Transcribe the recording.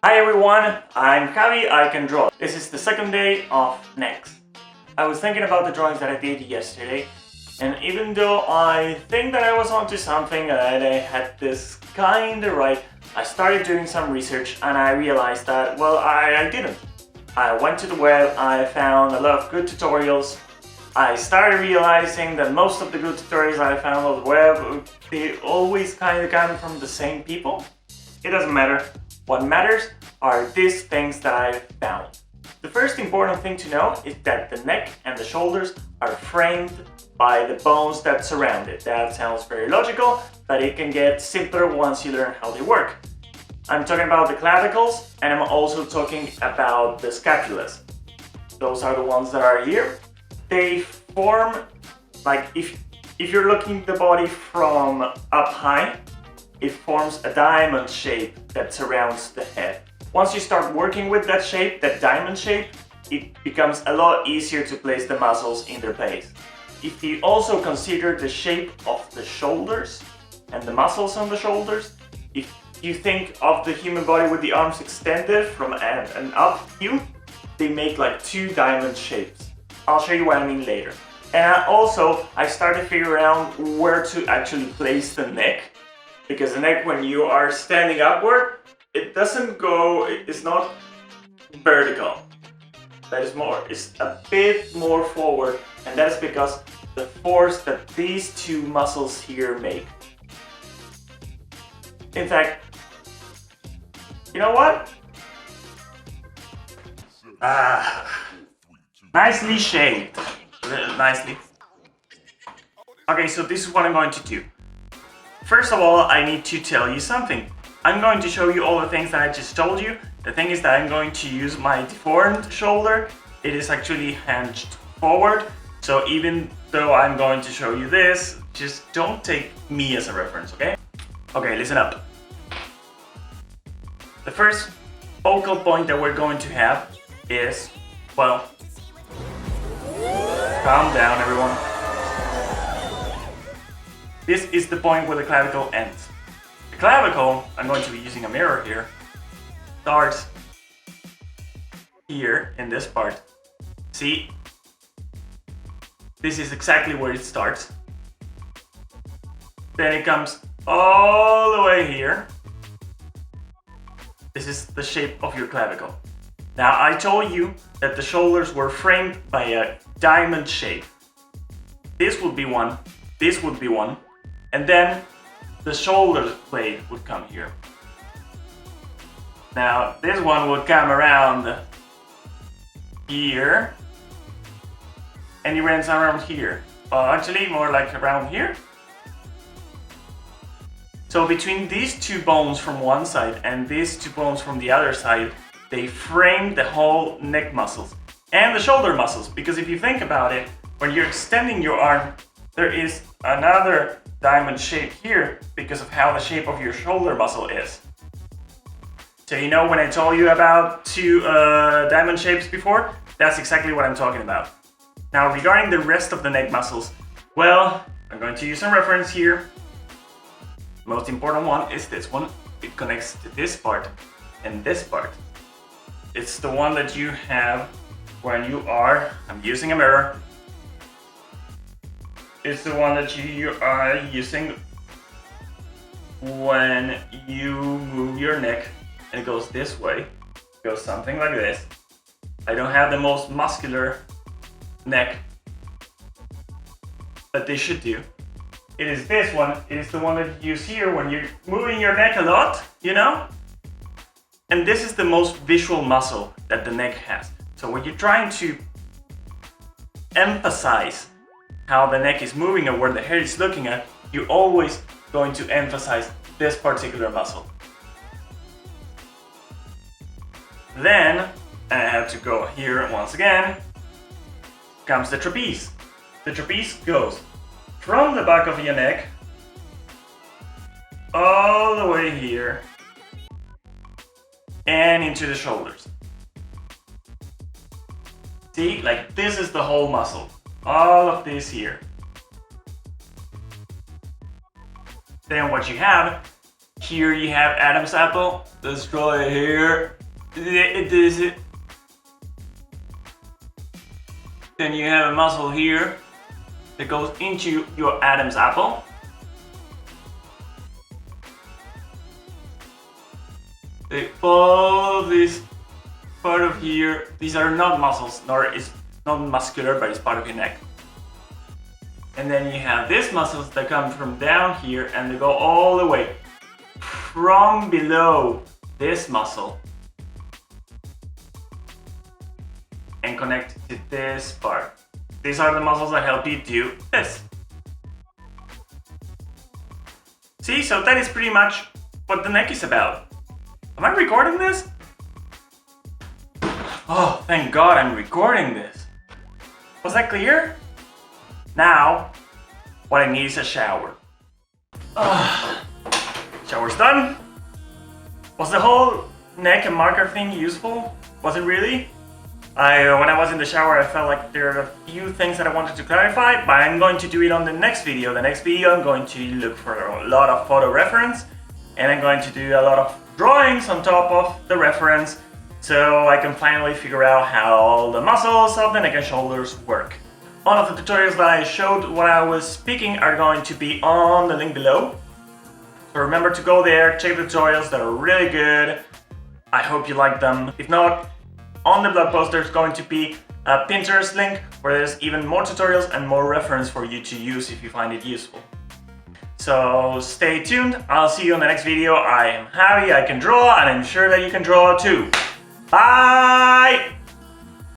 Hi everyone, I'm Javi, I can draw. This is the second day of next. I was thinking about the drawings that I did yesterday, and even though I think that I was onto something, that I had this kinda right, I started doing some research and I realized that, well, I didn't. I went to the web, I found a lot of good tutorials. I started realizing that most of the good tutorials I found on the web, they always kinda come from the same people. It doesn't matter. What matters are these things that I found. The first important thing to know is that the neck and the shoulders are framed by the bones that surround it. That sounds very logical, but it can get simpler once you learn how they work. I'm talking about the clavicles, and I'm also talking about the scapulas. Those are the ones that are here. They form, like if you're looking at the body from up high, it forms a diamond shape that surrounds the head. Once you start working with that shape, that diamond shape, it becomes a lot easier to place the muscles in their place. If you also consider the shape of the shoulders and the muscles on the shoulders, if you think of the human body with the arms extended from an up view, they make like two diamond shapes. I'll show you what I mean later. And I started figuring out where to actually place the neck. Because the neck, when you are standing upward, it's not vertical. It's a bit more forward, and that is because the force that these two muscles here make. In fact, you know what? Nicely shaped. Nicely. Okay, so this is what I'm going to do. First of all, I need to tell you something. I'm going to show you all the things that I just told you. The thing is that I'm going to use my deformed shoulder. It is actually hinged forward. So even though I'm going to show you this, just don't take me as a reference, okay? Okay, listen up. The first focal point that we're going to have is, well, calm down everyone. This is the point where the clavicle ends. The clavicle, I'm going to be using a mirror here, starts here in this part. See? This is exactly where it starts. Then it comes all the way here. This is the shape of your clavicle. Now I told you that the shoulders were framed by a diamond shape. This would be one, this would be one. And then the shoulder blade would come here. Now this one would come around here. And it runs around here. Well, actually more like around here. So between these two bones from one side and these two bones from the other side, they frame the whole neck muscles and the shoulder muscles. Because if you think about it, when you're extending your arm, there is another diamond shape here because of how the shape of your shoulder muscle is. So you know when I told you about two diamond shapes before, that's exactly what I'm talking about. Now regarding the rest of the neck muscles, well, I'm going to use some reference here. Most important one is this one. It connects to this part and this part. It's the one that you have when you are, I'm using a mirror. It's the one that you are using when you move your neck and it goes this way. It goes something like this. I don't have the most muscular neck, but they should do. It is this one. It is the one that you use here when you're moving your neck a lot, you know? And this is the most visual muscle that the neck has. So when you're trying to emphasize how the neck is moving and where the head is looking at, you're always going to emphasize this particular muscle. Then, I have to go here once again, comes the trapeze. The trapeze goes from the back of your neck all the way here and into the shoulders. See, like this is the whole muscle. All of this here. Then what you have Here you have Adam's apple. Let's draw it here. This is. Then you have a muscle here that goes into your Adam's apple. They follow this part of here. These are not muscles, nor is not muscular, but it's part of your neck. And then you have these muscles that come from down here and they go all the way from below this muscle and connect to this part. These are the muscles that help you do this. See, so that is pretty much what the neck is about. Am I recording this? Oh, thank God I'm recording this. Was that clear? Now, what I need is a shower. Shower's done. Was the whole neck and marker thing useful? Was it really? When I was in the shower, I felt like there are a few things that I wanted to clarify, but I'm going to do it on the next video. The next video, I'm going to look for a lot of photo reference, and I'm going to do a lot of drawings on top of the reference, so I can finally figure out how all the muscles of the neck and shoulders work. All of the tutorials that I showed when I was speaking are going to be on the link below. So remember to go there, check the tutorials, they're really good. I hope you like them. If not, on the blog post there's going to be a Pinterest link where there's even more tutorials and more reference for you to use if you find it useful. So stay tuned, I'll see you in the next video. I am Javi, I can draw, and I'm sure that you can draw too. Bye!